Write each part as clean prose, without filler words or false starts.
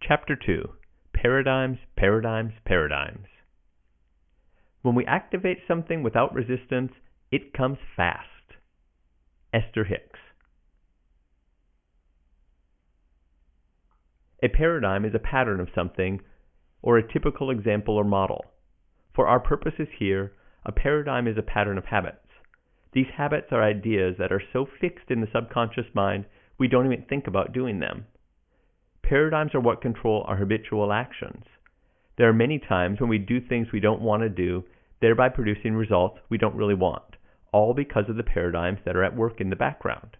Chapter 2: Paradigms, Paradigms, Paradigms. When we activate something without resistance, it comes fast. Esther Hicks. A paradigm is a pattern of something, or a typical example or model. For our purposes here, a paradigm is a pattern of habits. These habits are ideas that are so fixed in the subconscious mind we don't even think about doing them. Paradigms are what control our habitual actions. There are many times when we do things we don't want to do, thereby producing results we don't really want, all because of the paradigms that are at work in the background.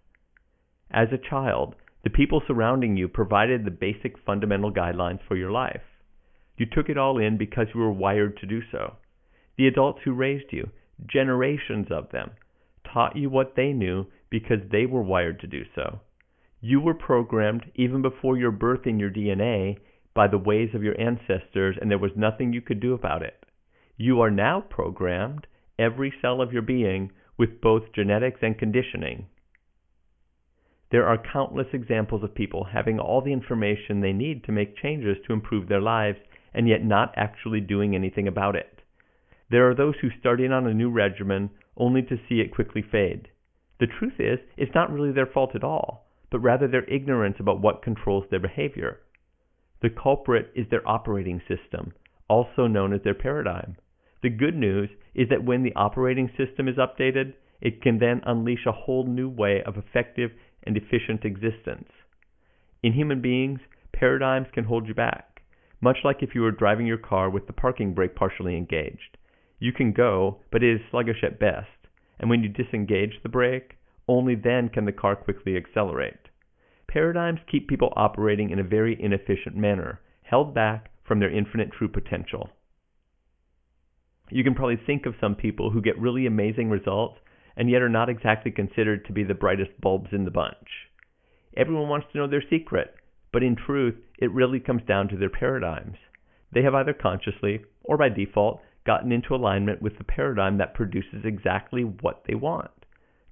As a child, the people surrounding you provided the basic fundamental guidelines for your life. You took it all in because you were wired to do so. The adults who raised you, generations of them, taught you what they knew because they were wired to do so. You were programmed even before your birth in your DNA by the ways of your ancestors, and there was nothing you could do about it. You are now programmed, every cell of your being, with both genetics and conditioning. There are countless examples of people having all the information they need to make changes to improve their lives, and yet not actually doing anything about it. There are those who start in on a new regimen only to see it quickly fade. The truth is, it's not really their fault at all, but rather their ignorance about what controls their behavior. The culprit is their operating system, also known as their paradigm. The good news is that when the operating system is updated, it can then unleash a whole new way of effective and efficient existence. In human beings, paradigms can hold you back, much like if you were driving your car with the parking brake partially engaged. You can go, but it is sluggish at best, and when you disengage the brake, only then can the car quickly accelerate. Paradigms keep people operating in a very inefficient manner, held back from their infinite true potential. You can probably think of some people who get really amazing results and yet are not exactly considered to be the brightest bulbs in the bunch. Everyone wants to know their secret, but in truth, it really comes down to their paradigms. They have either consciously, or by default, gotten into alignment with the paradigm that produces exactly what they want.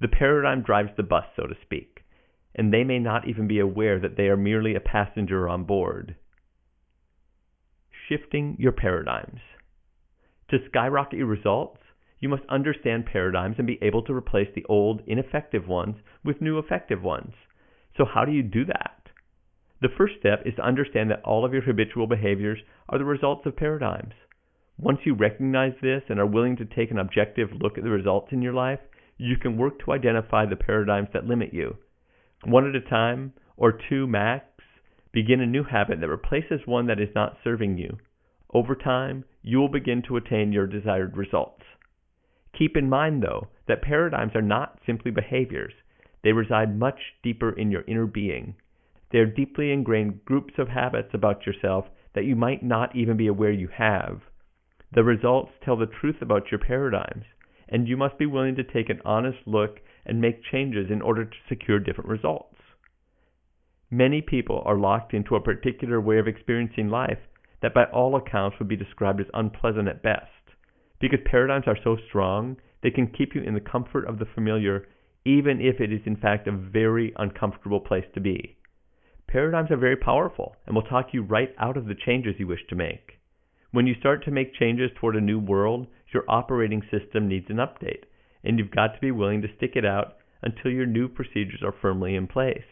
The paradigm drives the bus, so to speak, and they may not even be aware that they are merely a passenger on board. Shifting your paradigms. To skyrocket your results, you must understand paradigms and be able to replace the old, ineffective ones with new effective ones. So how do you do that? The first step is to understand that all of your habitual behaviors are the results of paradigms. Once you recognize this and are willing to take an objective look at the results in your life, you can work to identify the paradigms that limit you. One at a time, or two max, begin a new habit that replaces one that is not serving you. Over time, you will begin to attain your desired results. Keep in mind, though, that paradigms are not simply behaviors. They reside much deeper in your inner being. They are deeply ingrained groups of habits about yourself that you might not even be aware you have. The results tell the truth about your paradigms, and you must be willing to take an honest look and make changes in order to secure different results. Many people are locked into a particular way of experiencing life that by all accounts would be described as unpleasant at best. Because paradigms are so strong, they can keep you in the comfort of the familiar, even if it is in fact a very uncomfortable place to be. Paradigms are very powerful and will talk you right out of the changes you wish to make. When you start to make changes toward a new world, your operating system needs an update, and you've got to be willing to stick it out until your new procedures are firmly in place.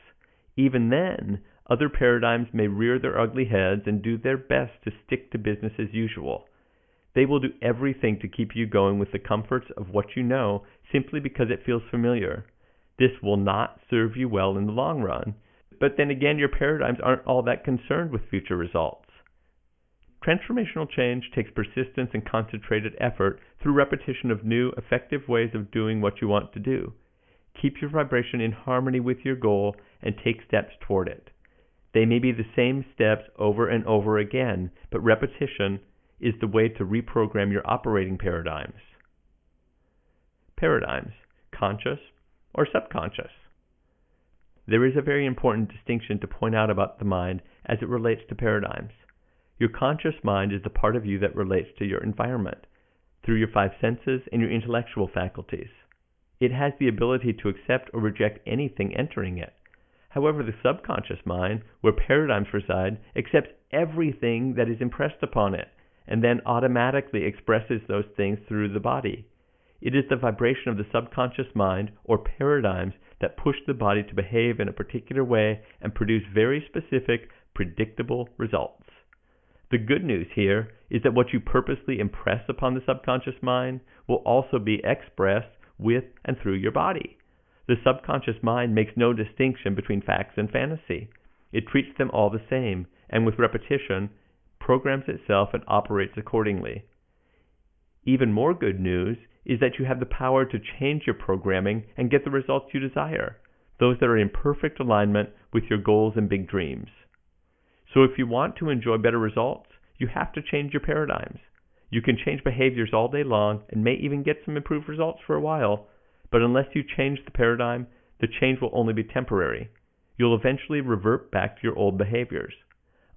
Even then, other paradigms may rear their ugly heads and do their best to stick to business as usual. They will do everything to keep you going with the comforts of what you know simply because it feels familiar. This will not serve you well in the long run, but then again, your paradigms aren't all that concerned with future results. Transformational change takes persistence and concentrated effort through repetition of new, effective ways of doing what you want to do. Keep your vibration in harmony with your goal and take steps toward it. They may be the same steps over and over again, but repetition is the way to reprogram your operating paradigms. Paradigms, conscious or subconscious. There is a very important distinction to point out about the mind as it relates to paradigms. Your conscious mind is the part of you that relates to your environment through your five senses and your intellectual faculties. It has the ability to accept or reject anything entering it. However, the subconscious mind, where paradigms reside, accepts everything that is impressed upon it, and then automatically expresses those things through the body. It is the vibration of the subconscious mind, or paradigms, that push the body to behave in a particular way and produce very specific, predictable results. The good news here is that what you purposely impress upon the subconscious mind will also be expressed with and through your body. The subconscious mind makes no distinction between facts and fantasy. It treats them all the same, and with repetition, programs itself and operates accordingly. Even more good news is that you have the power to change your programming and get the results you desire, those that are in perfect alignment with your goals and big dreams. So if you want to enjoy better results, you have to change your paradigms. You can change behaviors all day long and may even get some improved results for a while, but unless you change the paradigm, the change will only be temporary. You'll eventually revert back to your old behaviors.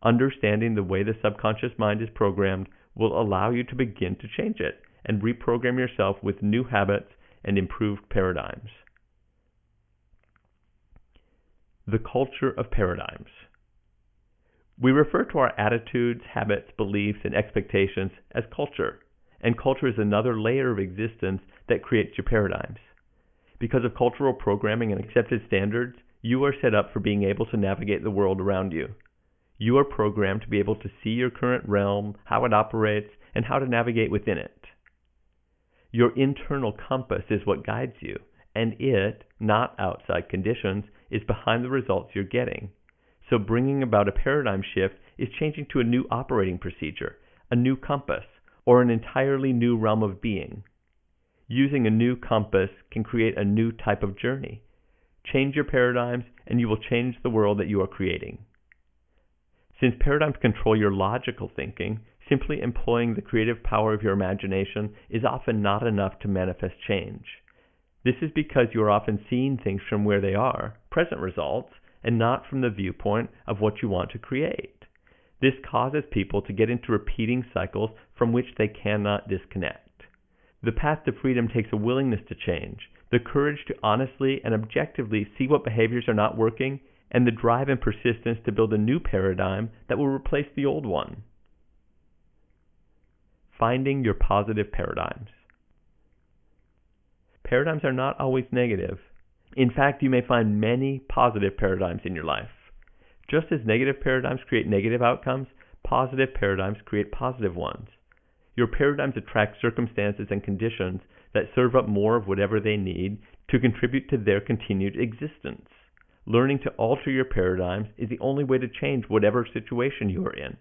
Understanding the way the subconscious mind is programmed will allow you to begin to change it and reprogram yourself with new habits and improved paradigms. The culture of paradigms. We refer to our attitudes, habits, beliefs, and expectations as culture, and culture is another layer of existence that creates your paradigms. Because of cultural programming and accepted standards, you are set up for being able to navigate the world around you. You are programmed to be able to see your current realm, how it operates, and how to navigate within it. Your internal compass is what guides you, and it, not outside conditions, is behind the results you're getting. So bringing about a paradigm shift is changing to a new operating procedure, a new compass, or an entirely new realm of being. Using a new compass can create a new type of journey. Change your paradigms, and you will change the world that you are creating. Since paradigms control your logical thinking, simply employing the creative power of your imagination is often not enough to manifest change. This is because you are often seeing things from where they are, present results, and not from the viewpoint of what you want to create. This causes people to get into repeating cycles from which they cannot disconnect. The path to freedom takes a willingness to change, the courage to honestly and objectively see what behaviors are not working, and the drive and persistence to build a new paradigm that will replace the old one. Finding your positive paradigms. Paradigms are not always negative. In fact, you may find many positive paradigms in your life. Just as negative paradigms create negative outcomes, positive paradigms create positive ones. Your paradigms attract circumstances and conditions that serve up more of whatever they need to contribute to their continued existence. Learning to alter your paradigms is the only way to change whatever situation you are in.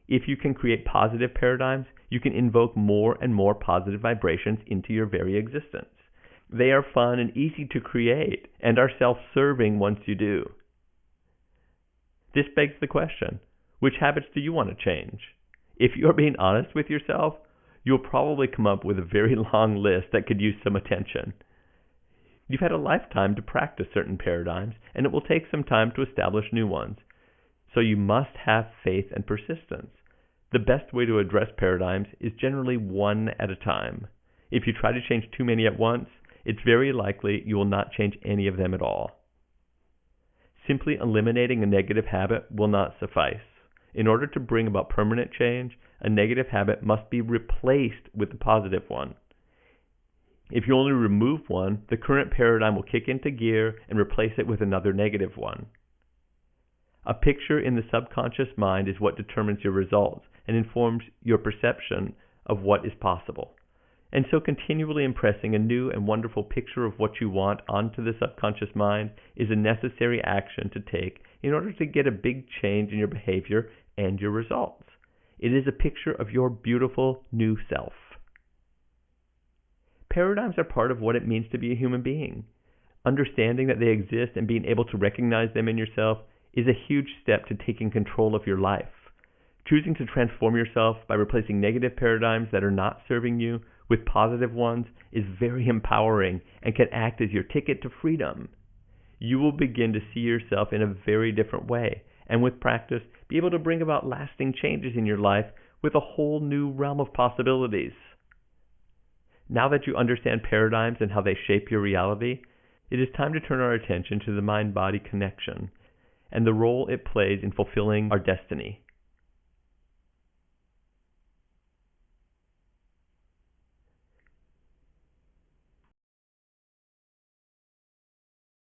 If you can create positive paradigms, you can invoke more and more positive vibrations into your very existence. They are fun and easy to create and are self-serving once you do. This begs the question, which habits do you want to change? If you're being honest with yourself, you'll probably come up with a very long list that could use some attention. You've had a lifetime to practice certain paradigms, and it will take some time to establish new ones. So you must have faith and persistence. The best way to address paradigms is generally one at a time. If you try to change too many at once, it's very likely you will not change any of them at all. Simply eliminating a negative habit will not suffice. In order to bring about permanent change, a negative habit must be replaced with a positive one. If you only remove one, the current paradigm will kick into gear and replace it with another negative one. A picture in the subconscious mind is what determines your results and informs your perception of what is possible. And so continually impressing a new and wonderful picture of what you want onto the subconscious mind is a necessary action to take in order to get a big change in your behavior and your results. It is a picture of your beautiful new self. Paradigms are part of what it means to be a human being. Understanding that they exist and being able to recognize them in yourself is a huge step to taking control of your life. Choosing to transform yourself by replacing negative paradigms that are not serving you with positive ones is very empowering and can act as your ticket to freedom. You will begin to see yourself in a very different way, and with practice, be able to bring about lasting changes in your life with a whole new realm of possibilities. Now that you understand paradigms and how they shape your reality, it is time to turn our attention to the mind-body connection and the role it plays in fulfilling our destiny.